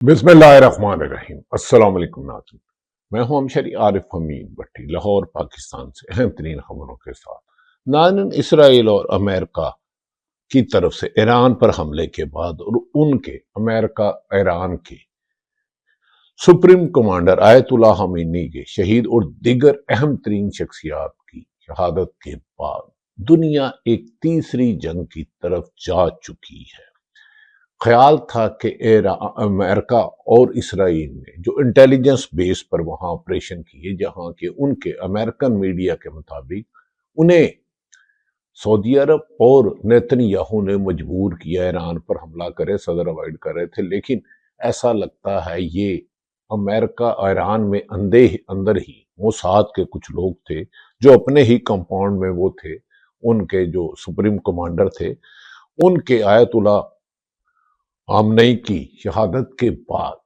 बिस्मिल्लाहिर्रहमानिर्रहीम। अस्सलाम वालेकुम नाज़रीन, मैं हूं अमशरी आरिफ हमीद भट्टी, लाहौर पाकिस्तान से अहम तरीन खबरों के साथ। नाज़रीन, इसराइल और अमेरिका की तरफ से ईरान पर हमले के बाद और उनके अमेरिका ईरान के सुप्रीम कमांडर आयतुल्लाह खमीनी के शहीद और दीगर अहम तरीन शख्सियात की शहादत के बाद दुनिया एक तीसरी जंग की तरफ जा चुकी है। ख्याल था कि अमेरिका और इसराइल ने जो इंटेलिजेंस बेस पर वहां ऑपरेशन किए, जहां के उनके अमेरिकन मीडिया के मुताबिक उन्हें सऊदी अरब और नेतन्याहू ने मजबूर किया ईरान पर हमला करे, सदर अवॉइड कर रहे थे। लेकिन ऐसा लगता है ये अमेरिका ईरान में अंदर ही मोसाद के कुछ लोग थे जो अपने ही कंपाउंड में वो थे, उनके जो सुप्रीम कमांडर थे, उनके आयतुल्लाह खामेनी की शहादत के बाद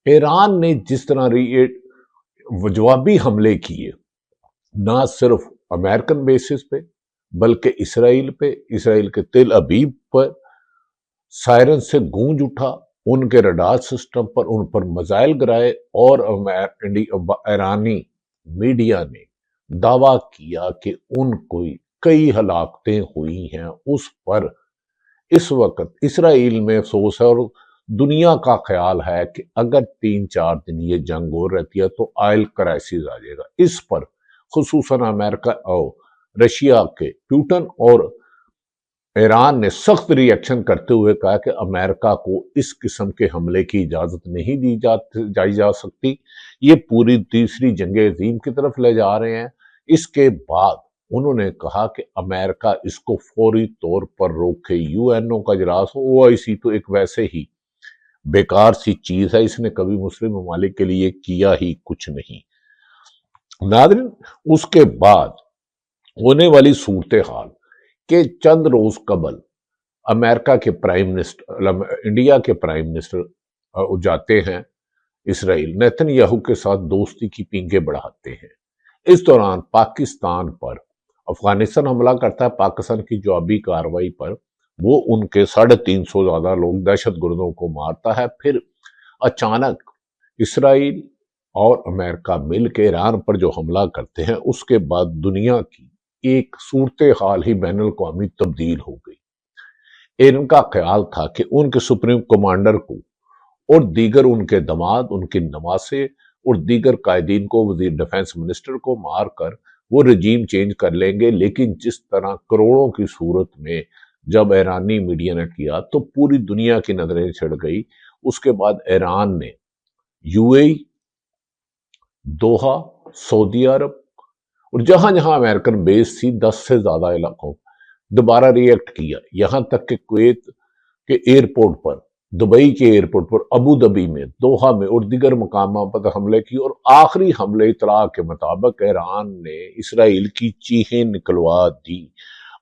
ईरान ने जिस तरह जवाबी हमले किए, ना सिर्फ अमेरिकन बेसिस पे बल्कि इसराइल के तिल अबीब पर सायरन से गूंज उठा, उनके रडार सिस्टम पर उन पर मिसाइल गिराए और ईरानी मीडिया ने दावा किया कि उनको कई हलाकतें हुई हैं। उस पर इस वक्त इसराइल में अफसोस है और दुनिया का ख्याल है कि अगर 3-4 दिन ये जंग हो रहती है तो ऑयल क्राइसिस आ जाएगा। इस पर खुसूसन अमेरिका और रशिया के पुतिन और ईरान ने सख्त रिएक्शन करते हुए कहा कि अमेरिका को इस किस्म के हमले की इजाजत नहीं दी जा सकती, ये पूरी तीसरी जंग अजीम की तरफ ले जा रहे हैं। इसके बाद उन्होंने कहा कि अमेरिका इसको फौरी तौर पर रोके। यूएनओ का इजलास हो, ओआईसी तो एक वैसे ही बेकार सी चीज है, इसने कभी मुस्लिम ममालिक के लिए किया ही कुछ नहीं। नाज़रीन, उसके बाद होने वाली सूरत हाल के चंद रोज कबल अमेरिका के प्राइम मिनिस्टर, इंडिया के प्राइम मिनिस्टर जाते हैं इसराइल, नेतन्याहू के साथ दोस्ती की पींगे बढ़ाते हैं। इस दौरान पाकिस्तान पर अफगानिस्तान हमला करता है, पाकिस्तान की जवाबी कार्रवाई पर वो उनके 350 ज्यादा लोग दहशतगर्दों को मारता है। फिर अचानक इसराइल और अमेरिका मिलकर ईरान पर जो हमला करते हैं, उसके बाद दुनिया की एक सूरत हाल ही बैनुल अक़वामी तब्दील हो गई। इनका ख्याल था कि उनके सुप्रीम कमांडर को और दीगर उनके दामाद, उनके नवासे और दीगर कायदीन को, वजीर डिफेंस मिनिस्टर को मारकर वो रजीम चेंज कर लेंगे। लेकिन जिस तरह करोड़ों की सूरत में जब ईरानी मीडिया ने किया तो पूरी दुनिया की नजरें छिड़ गई। उसके बाद ईरान ने यूएई, दोहा, सऊदी अरब और जहां जहां अमेरिकन बेस थी 10 से ज्यादा इलाकों दोबारा रिएक्ट किया। यहां तक कि कुवैत के एयरपोर्ट पर, दुबई के एयरपोर्ट पर, अबू धाबी में, दोहा में और दीगर मकामों पर हमले किए। और आखिरी हमले इतला के मुताबिक ईरान ने इसराइल की चीखें निकलवा दी।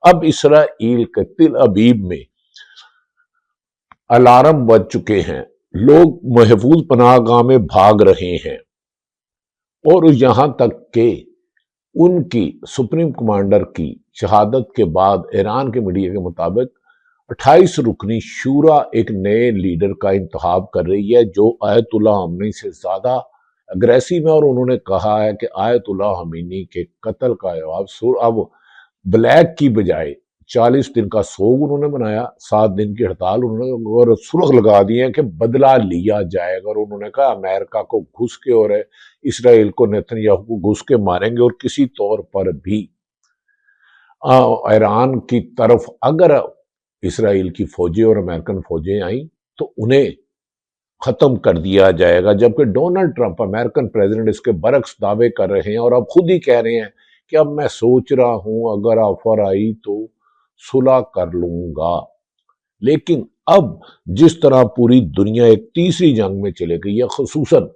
अब इसराइल के तिल अबीब में अलार्म बज चुके हैं, लोग महफूज पनाहगाह में भाग रहे हैं और यहां तक के उनकी सुप्रीम कमांडर की शहादत के बाद ईरान के मीडिया के मुताबिक 28 रुकनी शूरा एक नए लीडर का इंतखाब कर रही है जो आयतुल्लाह खमीनी से ज्यादा अग्रेसिव है। और उन्होंने कहा है कि आयतुल्लाह खमीनी के कत्ल का जवाब अब ब्लैक की बजाय 40 दिन का सोग उन्होंने बनाया, 7 दिन की हड़ताल उन्होंने और सुर्ख लगा दी है कि बदला लिया जाएगा। और उन्होंने कहा अमेरिका को घुस के और इसराइल को, नेतन्याहू को घुस के मारेंगे और किसी तौर पर भी ईरान की तरफ अगर इसराइल की फौजें और अमेरिकन फौजें आई तो उन्हें खत्म कर दिया जाएगा। जबकि डोनाल्ड ट्रंप, अमेरिकन प्रेसिडेंट, इसके बरक्स दावे कर रहे हैं और अब खुद ही कह रहे हैं कि अब मैं सोच रहा हूं अगर ऑफर आई तो सुलह कर लूंगा। लेकिन अब जिस तरह पूरी दुनिया एक तीसरी जंग में चले गई है, खुसूसन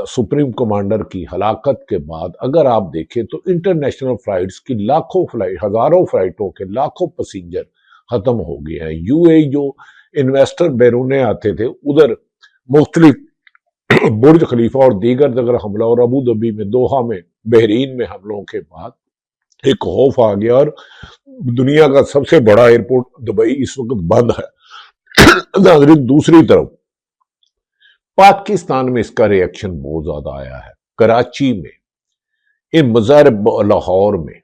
सुप्रीम कमांडर की हलाकत के बाद, अगर आप देखें तो इंटरनेशनल फ्लाइट्स की लाखों फ्लाइट, हजारों फ्लाइटों के लाखों पैसेंजर खत्म हो गए हैं। यूएई जो इन्वेस्टर बैरूने आते थे, उधर मुख्तलिफ बुर्ज खलीफा और दीगर जगह हमला और अबू धाबी में, दोहा में, बहरीन में हमलों के बाद एक खौफ आ गया और दुनिया का सबसे बड़ा एयरपोर्ट दुबई इस वक्त बंद है। नाज़रीन, दूसरी तरफ पाकिस्तान में इसका रिएक्शन बहुत ज्यादा आया है। कराची में, इन मज़ार लाहौर में,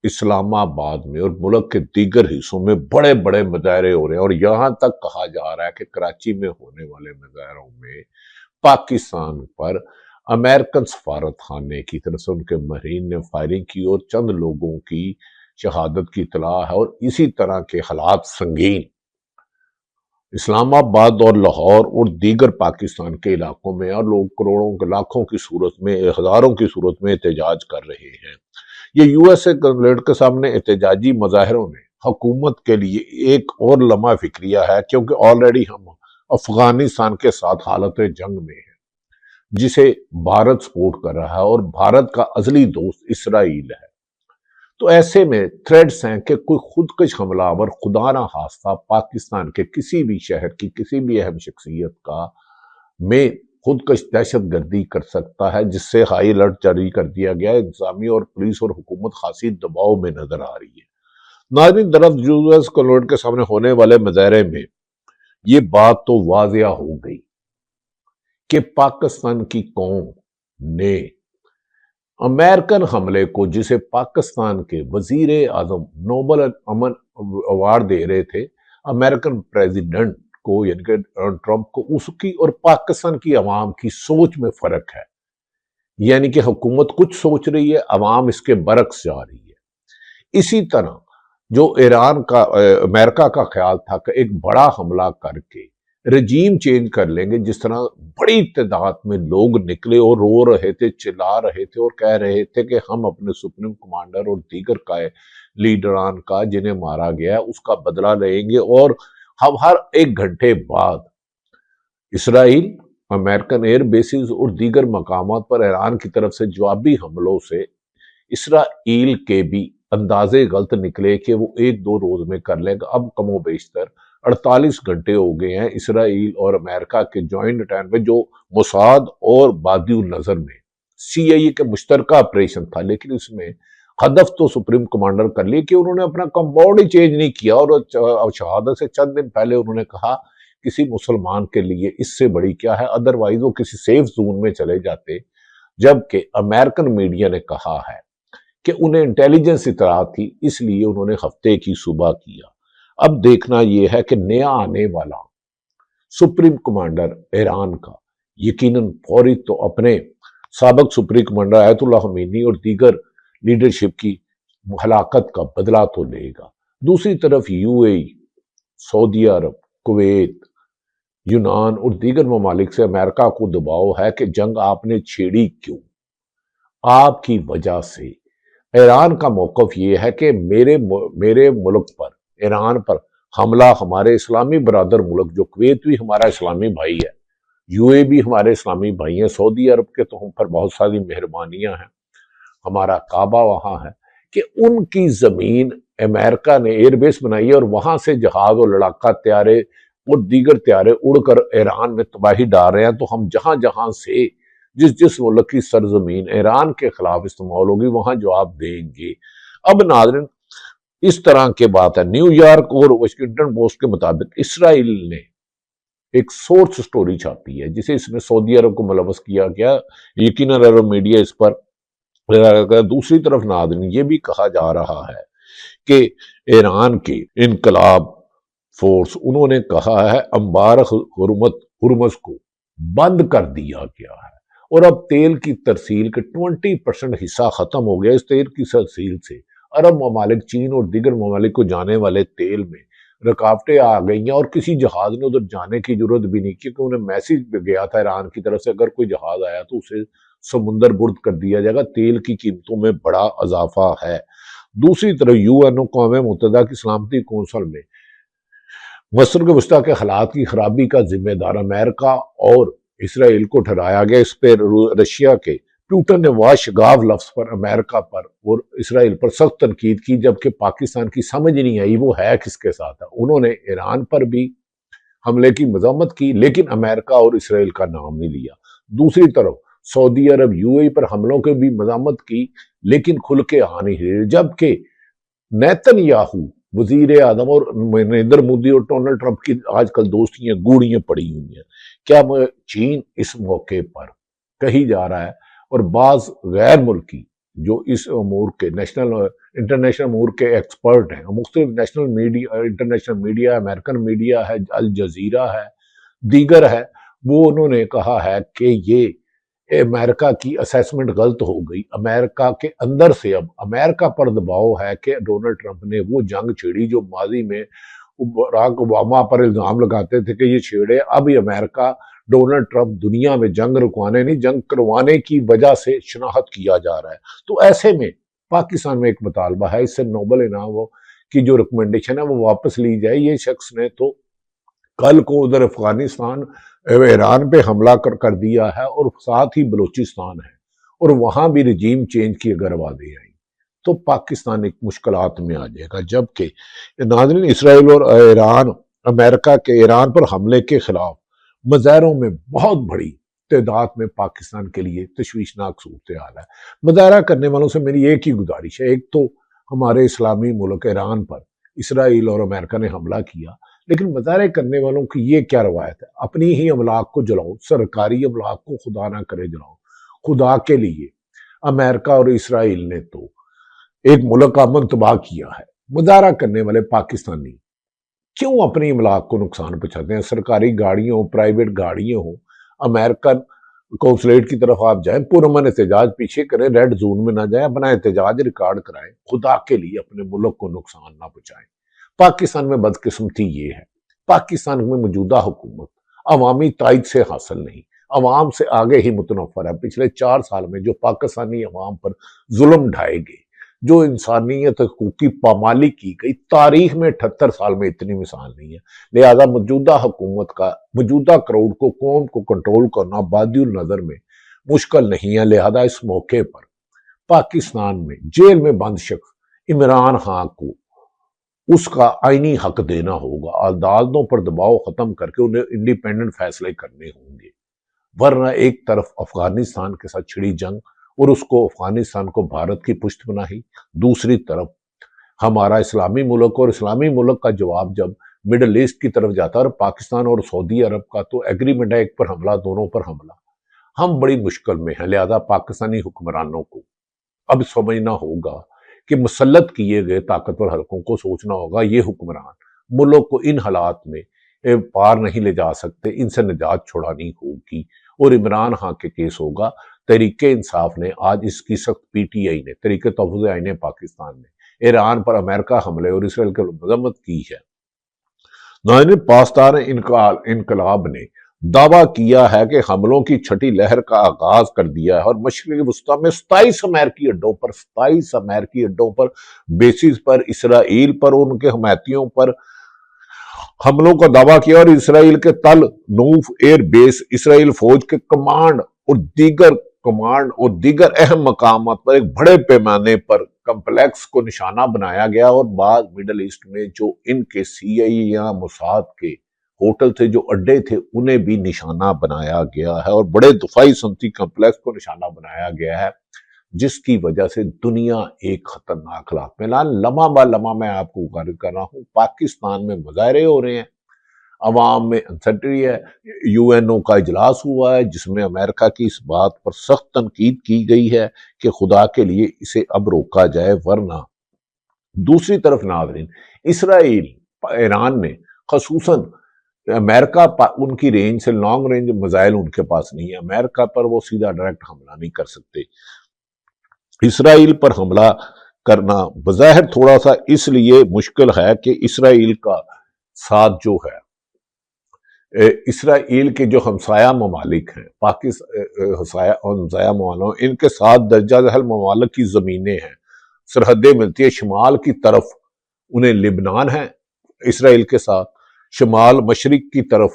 इस्लामाबाद में और मुल्क के दीगर हिस्सों में बड़े बड़े मुजाहरे हो रहे हैं, और यहां तक कहा जा रहा है कि कराची में होने वाले मुजाहरों में पाकिस्तान पर अमेरिकन सफारत खाने की तरफ से उनके मरीन ने फायरिंग की और चंद लोगों की शहादत की इतला है। और इसी तरह के हालात संगीन इस्लामाबाद और लाहौर और दीगर पाकिस्तान के इलाकों में, और लोग करोड़ों लाखों की सूरत में, हजारों की सूरत में एहतजाज कर रहे हैं। ये यूएसए कॉन्सुलेट के सामने एहतजाजी मुजाहरों में हुकूमत के लिए एक और लम्हा फिक्रिया है, क्योंकि ऑलरेडी हम अफगानिस्तान के साथ हालत जंग में हैं, जिसे भारत सपोर्ट कर रहा है और भारत का असली दोस्त इसराइल है। तो ऐसे में थ्रेड्स हैं कि कोई खुदकश हमलावर खुदा ना खास्ता पाकिस्तान के किसी भी शहर की किसी भी अहम शख्सियत का में खुदकश दहशत गर्दी कर सकता है, जिससे हाई अलर्ट जारी कर दिया गया है। इंतजामी और पुलिस और हुकूमत खासी दबाव में नजर आ रही है। नाज़रीन, दरअसल यूएस कॉन्सुलेट के सामने होने वाले मुजाहरे में ये बात तो वाज़िया हो गई कि पाकिस्तान की कौम ने अमेरिकन हमले को, जिसे पाकिस्तान के वजीर आजम नोबल अमन अवार्ड दे रहे थे अमेरिकन प्रेसिडेंट को, यानी कि ट्रंप को, उसकी और पाकिस्तान की अवाम की सोच में फर्क है। यानी कि हुकूमत कुछ सोच रही है, अवाम इसके बरक्स जा रही है। इसी तरह जो ईरान का अमेरिका का ख्याल था कि एक बड़ा हमला करके रजीम चेंज कर लेंगे, जिस तरह बड़ी तादाद में लोग निकले और रो रहे थे, चिल्ला रहे थे और कह रहे थे कि हम अपने सुप्रीम कमांडर और दीगर का लीडरान का जिन्हें मारा गया उसका बदला लेंगे, और हम हर एक घंटे बाद इसराइल, अमेरिकन एयर बेसिस और दीगर मकामात पर ईरान की तरफ से जवाबी हमलों से इसराइल के भी अंदाजे गलत निकले कि वो एक दो रोज में कर लेगा। अब कमो बेशतर 48 घंटे हो गए हैं इसराइल और अमेरिका के जॉइंट अटैक में, जो मोसाद और बादिउल नजर में सीआईए के मुश्तरका ऑपरेशन था, लेकिन इसमें हदफ तो सुप्रीम कमांडर कर लिए कि उन्होंने अपना कंपाउंड ही चेंज नहीं किया, और शहादत से चंद दिन पहले उन्होंने कहा किसी मुसलमान के लिए इससे बड़ी क्या है, अदरवाइज वो किसी सेफ जोन में चले जाते। जबकि अमेरिकन मीडिया ने कहा है कि उन्हें इंटेलिजेंस इतला थी, इसलिए उन्होंने हफ्ते की सुबह किया। अब देखना यह है कि नया आने वाला सुप्रीम कमांडर ईरान का यकीनन फौरी तो अपने साबिक सुप्रीम कमांडर आयतुल्लाह खमीनी और दीगर लीडरशिप की हलाकत का बदला तो लेगा। दूसरी तरफ यूएई, सऊदी अरब, कुवैत, यूनान और दीगर ममालिक से अमेरिका को दबाव है कि जंग आपने छेड़ी क्यों, आपकी वजह से। ईरान का मौकफ ये है कि मेरे मुल्क पर, ईरान पर हमला हमारे इस्लामी बरादर मुल्क, जो कुवैत भी हमारा इस्लामी भाई है, यूए भी हमारे इस्लामी भाई हैं, सऊदी अरब के तो हम पर बहुत सारी मेहरबानियां हैं, हमारा काबा वहां है, कि उनकी जमीन अमेरिका ने एयरबेस बनाई है और वहां से जहाज और लड़ाका त्यारे और दीगर त्यारे उड़कर ईरान में तबाही डाल रहे हैं। तो हम जहां जहां से जिस मुल्क की सरजमीन ईरान के खिलाफ इस्तेमाल होगी वहां जवाब देंगे। अब नाज़रीन, इस तरह की बात है। न्यूयॉर्क और वाशिंगटन पोस्ट के मुताबिक इसराइल ने एक सोर्स स्टोरी छापी है जिसे इसमें सऊदी अरब को मुलवस किया गया, यकीनन अरब मीडिया इस पर। दूसरी तरफ नाज़रीन, ये भी कहा जा रहा है कि ईरान के इनकलाब फोर्स, उन्होंने कहा है अंबार हुर्मुज़ को बंद कर दिया गया है और अब तेल की तरसील के 20% हिस्सा खत्म हो गया। इस तेल की तरसील से अरब ममालिक, चीन और दीगर ममालिक को जाने वाले तेल में रुकावटें आ गई हैं और किसी जहाज ने उधर जाने की जरूरत भी नहीं, क्योंकि उन्हें मैसेज गया था ईरान की तरफ से अगर कोई जहाज आया तो उसे समुंदर बुर्द कर दिया जाएगा। तेल की कीमतों में बड़ा इजाफा है। दूसरी तरफ यूएनओ, अक़वाम मुत्तहिदा की सलामती कौंसिल में मशरिक़ वस्ता के हालात की खराबी का जिम्मेदार अमेरिका और इसराइल को ठहराया गया। इस पर रशिया के पुतिन ने वाशगाव लफ्ज पर अमेरिका पर और इसराइल पर सख्त तनकीद की, जबकि पाकिस्तान की समझ नहीं आई वो है किसके साथ है। उन्होंने ईरान पर भी हमले की मज़म्मत की, लेकिन अमेरिका और इसराइल का नाम नहीं लिया। दूसरी तरफ सऊदी अरब, यूएई पर हमलों की भी मज़म्मत की, लेकिन खुल के आ नहीं रही। जबकि नेतन्याहू, वजीर आजम, और नरेंद्र मोदी और डोनाल्ड ट्रंप की आजकल दोस्तियां गूढ़ियां पड़ी हुई हैं। کیا چین اس موقع پر کہی جا رہا ہے، اور بعض غیر ملکی جو اس امور کے انٹرنیشنل امور کے ایکسپرٹ ہیں، مختلف national media, international media, American media ہے، الجزیرہ ہے، دیگر ہے، وہ انہوں نے کہا ہے کہ یہ امریکہ کی اسیسمنٹ غلط ہو گئی۔ امریکہ کے اندر سے اب امریکہ پر دباؤ ہے کہ ڈونلڈ ٹرمپ نے وہ جنگ چھیڑی جو ماضی میں براک اوباما پر الزام لگاتے تھے کہ یہ چھیڑے، اب یہ امریکہ ڈونلڈ ٹرمپ دنیا میں جنگ رکوانے نہیں، جنگ کروانے کی وجہ سے شناخت کیا جا رہا ہے۔ تو ایسے میں پاکستان میں ایک مطالبہ ہے، اس سے نوبل انعام کی جو ریکمنڈیشن ہے وہ واپس لی جائے۔ یہ شخص نے تو کل کو ادھر افغانستان ایران پہ حملہ کر دیا ہے، اور ساتھ ہی بلوچستان ہے، اور وہاں بھی رجیم چینج کی اگر وعدے آئیں تو پاکستان ایک مشکلات میں آ جائے گا۔ جبکہ ناظرین، اسرائیل اور ایران امریکہ کے ایران پر حملے کے خلاف مظاہروں میں بہت بڑی تعداد میں پاکستان کے لیے تشویشناک صورتحال ہے۔ مظاہرہ کرنے والوں سے میری ایک ہی گزارش ہے، ایک تو ہمارے اسلامی ملک ایران پر اسرائیل اور امریکہ نے حملہ کیا، لیکن مظاہرے کرنے والوں کی یہ کیا روایت ہے؟ اپنی ہی املاک کو جلاؤ، سرکاری املاک کو خدا نہ کرے جلاؤ۔ خدا کے لیے امریکہ اور اسرائیل نے تو ایک ملک امن تباہ کیا ہے، مظاہرہ کرنے والے پاکستانی کیوں اپنی املاک کو نقصان پہنچاتے ہیں؟ سرکاری گاڑیوں، پرائیویٹ گاڑیوں ہوں، امریکن قونصلیٹ کی طرف آپ جائیں، پرامن احتجاج پیچھے کریں، ریڈ زون میں نہ جائیں، اپنا احتجاج ریکارڈ کرائیں، خدا کے لیے اپنے ملک کو نقصان نہ پہنچائیں۔ پاکستان میں بدقسمتی یہ ہے، پاکستان میں موجودہ حکومت عوامی تائید سے حاصل نہیں، عوام سے آگے ہی متنفر ہے۔ پچھلے 4 سال میں جو پاکستانی عوام پر ظلم ڈھائے گئے، جو انسانیت حقوقی پامالی کی گئی، تاریخ میں 78 سال میں اتنی مثال نہیں ہے۔ لہذا موجودہ حکومت کا موجودہ کراؤڈ کو، قوم کو کنٹرول کرنا بادی النظر میں مشکل نہیں ہے۔ لہذا اس موقع پر پاکستان میں جیل میں بند شخص عمران خان کو اس کا آئینی حق دینا ہوگا، عدالتوں پر دباؤ ختم کر کے انہیں انڈیپینڈنٹ فیصلے کرنے ہوں گے، ورنہ ایک طرف افغانستان کے ساتھ چھڑی جنگ اور اس کو افغانستان کو بھارت کی پشت پناہی، دوسری طرف ہمارا اسلامی ملک، اور اسلامی ملک کا جواب جب مڈل ایسٹ کی طرف جاتا ہے، اور پاکستان اور سعودی عرب کا تو ایگریمنٹ ہے ایک پر حملہ، دونوں پر حملہ، ہم بڑی مشکل میں ہیں۔ لہذا پاکستانی حکمرانوں کو اب سمجھنا ہوگا کہ مسلط کیے گئے طاقتور حلقوں کو سوچنا ہوگا، یہ حکمران ملک کو ان حالات میں پار نہیں لے جا سکتے، ان سے نجات چھڑانی ہوگی، اور عمران خان کے کیس ہوگا۔ تحریک انصاف نے آج اس کی سخت پی ٹی آئی نے، تحریک تحفظ آئین پاکستان نے ایران پر امریکہ حملے اور اسرائیل کی مذمت کی ہے۔ ناظرین، پاسدار انقلاب نے دعویٰ کیا ہے کہ حملوں کی چھٹی لہر کا آغاز کر دیا ہے، اور مشرق وسطیٰ میں 27 امریکی اڈوں پر بیسز پر اسرائیل پر اور ان کے حمایتیوں پر حملوں کا دعویٰ کیا، اور اسرائیل کے تل نوف ایئر بیس، اسرائیل فوج کے کمانڈ اور دیگر اہم مقامات پر ایک بڑے پیمانے پر کمپلیکس کو نشانہ بنایا گیا، اور بعض مڈل ایسٹ میں جو ان کے سی آئی اے یا موساد کے ہوٹل تھے، جو اڈے تھے، انہیں بھی نشانہ بنایا گیا ہے، اور بڑے دفاعی صنعتی کمپلیکس کو نشانہ بنایا گیا ہے، جس کی وجہ سے دنیا ایک خطرناک حالات میں۔ لمحہ با لمحہ میں آپ کو گزارش کر رہا ہوں، پاکستان میں مظاہرے ہو رہے ہیں، عوام میں انسرٹی ہے، یو این او کا اجلاس ہوا ہے جس میں امریکہ کی اس بات پر سخت تنقید کی گئی ہے کہ خدا کے لیے اسے اب روکا جائے، ورنہ دوسری طرف ناظرین، اسرائیل ایران نے خصوصاً امریکہ ان کی رینج سے لانگ رینج میزائل ان کے پاس نہیں ہے، امریکہ پر وہ سیدھا ڈائریکٹ حملہ نہیں کر سکتے۔ اسرائیل پر حملہ کرنا بظاہر تھوڑا سا اس لیے مشکل ہے کہ اسرائیل کا ساتھ جو ہے، اسرائیل کے جو ہمسایہ ممالک ہیں، ہمسایہ ممالک، ان کے ساتھ درجہ ذیل ممالک کی زمینیں ہیں، سرحدیں ملتی ہیں۔ شمال کی طرف انہیں لبنان ہے اسرائیل کے ساتھ، شمال مشرق کی طرف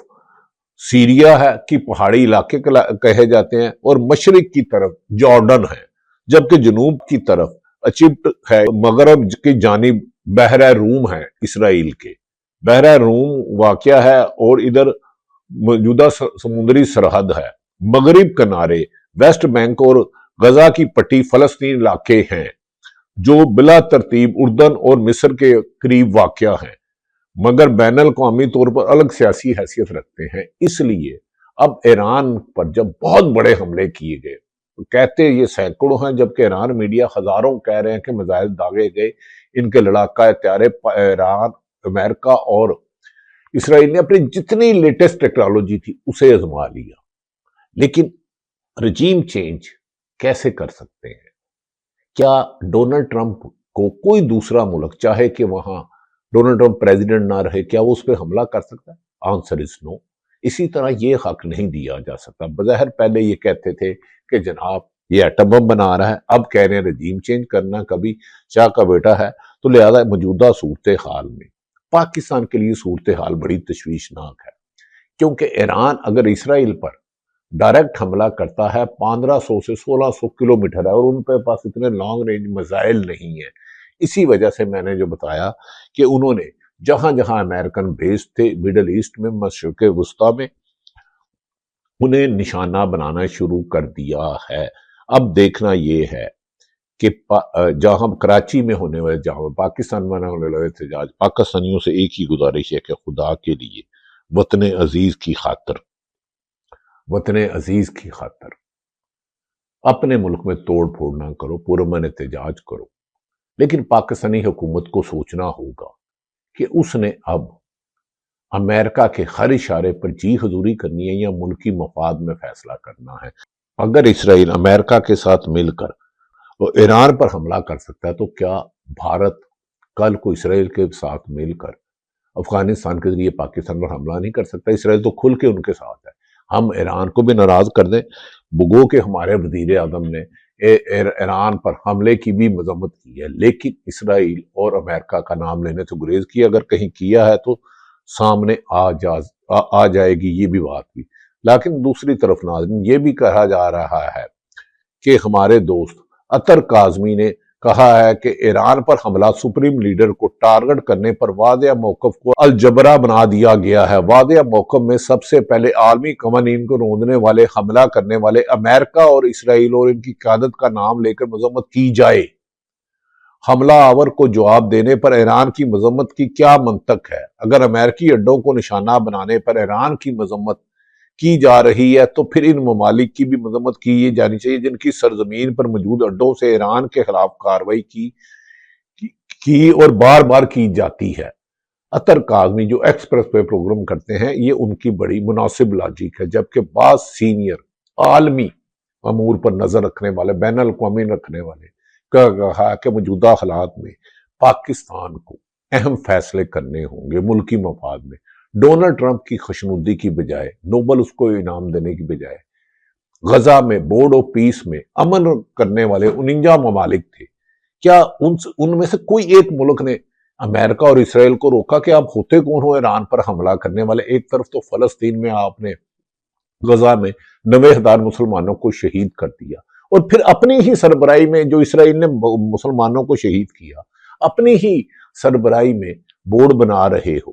سیریا ہے کہ پہاڑی علاقے کہے جاتے ہیں، اور مشرق کی طرف جارڈن ہے، جبکہ جنوب کی طرف ایجپٹ ہے، مغرب کی جانب بحیرہ روم ہے، اسرائیل کے بحیرہ روم واقع ہے، اور ادھر موجودہ سمندری سرحد ہے۔ مغرب کنارے ویسٹ بینک اور غزہ کی پٹی فلسطین علاقے ہیں جو بلا ترتیب اردن اور مصر کے قریب واقع ہیں، مگر بین الاقوامی طور پر الگ سیاسی حیثیت رکھتے ہیں۔ اس لیے اب ایران پر جب بہت بڑے حملے کیے گئے، کہتے یہ سینکڑوں ہیں، جبکہ ایران میڈیا ہزاروں کہہ رہے ہیں کہ میزائل داغے گئے، ان کے لڑاکا ہتھیارے ایران، امریکہ اور اسرائیل نے اپنی جتنی لیٹسٹ ٹیکنالوجی تھی اسے آزما لیا۔ لیکن رجیم چینج کیسے کر سکتے ہیں؟ کیا ڈونلڈ ٹرمپ کو کوئی دوسرا ملک، چاہے کہ وہاں ڈونلڈ ٹرمپ پریزیڈنٹ نہ رہے، کیا وہ اس پہ حملہ کر سکتا ہے؟ آنسر از نو۔ اسی طرح یہ حق نہیں دیا جا سکتا۔ بظاہر پہلے یہ کہتے تھے کہ جناب یہ ایٹم بم بنا رہا ہے، اب کہہ رہے ہیں رجیم چینج کرنا، کبھی شاہ کا بیٹا ہے، تو لہذا موجودہ صورتحال میں پاکستان کے لیے صورتحال بڑی تشویشناک ہے، کیونکہ ایران اگر اسرائیل پر ڈائریکٹ حملہ کرتا ہے 1500 سے 1600 کلومیٹر ہے، اور ان کے پاس اتنے لانگ رینج میزائل نہیں ہیں۔ اسی وجہ سے میں نے جو بتایا کہ انہوں نے جہاں جہاں امریکن بیس تھے مڈل ایسٹ میں، مشرق وسطیٰ میں، انہیں نشانہ بنانا شروع کر دیا ہے۔ اب دیکھنا یہ ہے کہ جہاں کراچی میں ہونے والے، جہاں پاکستان میں ہونے والے احتجاج، پاکستانیوں سے ایک ہی گزارش ہے کہ خدا کے لیے وطن عزیز کی خاطر، وطن عزیز کی خاطر اپنے ملک میں توڑ پھوڑ نہ کرو، پرامن احتجاج کرو۔ لیکن پاکستانی حکومت کو سوچنا ہوگا کہ اس نے اب امریکہ کے ہر اشارے پر جی حضوری کرنی ہے یا ملکی مفاد میں فیصلہ کرنا ہے۔ اگر اسرائیل امریکہ کے ساتھ مل کر وہ ایران پر حملہ کر سکتا ہے، تو کیا بھارت کل کو اسرائیل کے ساتھ مل کر افغانستان کے ذریعے پاکستان پر حملہ نہیں کر سکتا؟ اسرائیل تو کھل کے ان کے ساتھ ہے۔ ہم ایران کو بھی ناراض کر دیں، بگو کے ہمارے وزیر اعظم نے ایران پر حملے کی بھی مذمت کی ہے، لیکن اسرائیل اور امریکہ کا نام لینے سے گریز کیا۔ اگر کہیں کیا ہے تو سامنے آ جائے گی یہ بھی بات بھی۔ لیکن دوسری طرف ناظرین، یہ بھی کہا جا رہا ہے کہ ہمارے دوست عطر کاظمی نے کہا ہے کہ ایران پر حملہ سپریم لیڈر کو ٹارگٹ کرنے پر واضح موقف کو الجبرا بنا دیا گیا ہے۔ واضح موقف میں سب سے پہلے عالمی قوانین کو روندنے والے، حملہ کرنے والے امریکہ اور اسرائیل اور ان کی قیادت کا نام لے کر مذمت کی جائے۔ حملہ آور کو جواب دینے پر ایران کی مذمت کی کیا منطق ہے؟ اگر امریکی اڈوں کو نشانہ بنانے پر ایران کی مذمت کی جا رہی ہے تو پھر ان ممالک کی بھی مذمت کی جانی چاہیے جن کی سرزمین پر موجود اڈوں سے ایران کے خلاف کارروائی کی اور بار بار کی جاتی ہے۔ عطر کاظمی جو ایکسپریس پہ پروگرام کرتے ہیں، یہ ان کی بڑی مناسب لاجک ہے، جبکہ بعض سینئر عالمی امور پر نظر رکھنے والے، بین الاقوامی رکھنے والے کہا کہ موجودہ حالات میں پاکستان کو اہم فیصلے کرنے ہوں گے ملکی مفاد میں۔ ڈونلڈ ٹرمپ کی خوشنودی کی بجائے، نوبل اس کو انعام دینے کی بجائے، غزہ میں بورڈ آف پیس میں امن کرنے والے 49 ممالک تھے، کیا ان میں سے کوئی ایک ملک نے امریکہ اور اسرائیل کو روکا کہ آپ ہوتے کون ہو ایران پر حملہ کرنے والے؟ ایک طرف تو فلسطین میں آپ نے غزہ میں 90,000 مسلمانوں کو شہید کر دیا، اور پھر اپنی ہی سربراہی میں جو اسرائیل نے مسلمانوں کو شہید کیا، اپنی ہی سربراہی میں بورڈ بنا رہے ہو،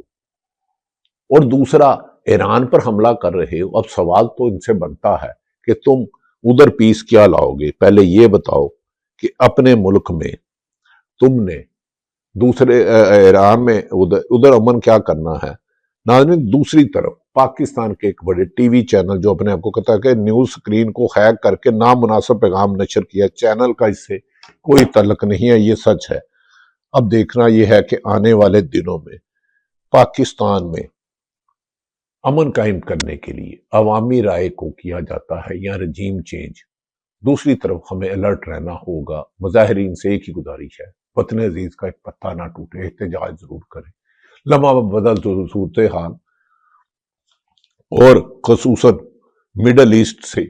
اور دوسرا ایران پر حملہ کر رہے ہو۔ اب سوال تو ان سے بنتا ہے کہ تم ادھر پیس کیا لاؤ گے؟ پہلے یہ بتاؤ کہ اپنے ملک میں تم نے دوسرے ایران میں ادھر امن کیا کرنا ہے؟ ناظرین، دوسری طرف پاکستان کے ایک بڑے ٹی وی چینل جو اپنے آپ کو کہتا ہے کہ نیوز سکرین کو ہیک کر کے نامناسب پیغام نشر کیا، چینل کا اس سے کوئی تعلق نہیں ہے، یہ سچ ہے۔ اب دیکھنا یہ ہے کہ آنے والے دنوں میں پاکستان میں امن قائم کرنے کے لیے عوامی رائے کو کیا جاتا ہے یا رجیم چینج۔ دوسری طرف ہمیں الرٹ رہنا ہوگا۔ مظاہرین سے ایک ہی گزارش ہے، وطن عزیز کا ایک پتہ نہ ٹوٹے، احتجاج ضرور کریں۔ لمحہ بدل صورتحال اور خصوصاً مڈل ایسٹ سے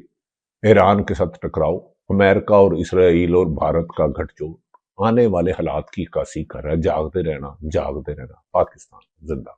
ایران کے ساتھ ٹکراؤ، امریکہ اور اسرائیل اور بھارت کا گٹھ جوڑ آنے والے حالات کی عکاسی کر رہا ہے۔ جاگتے رہنا، جاگتے رہنا۔ پاکستان زندہ۔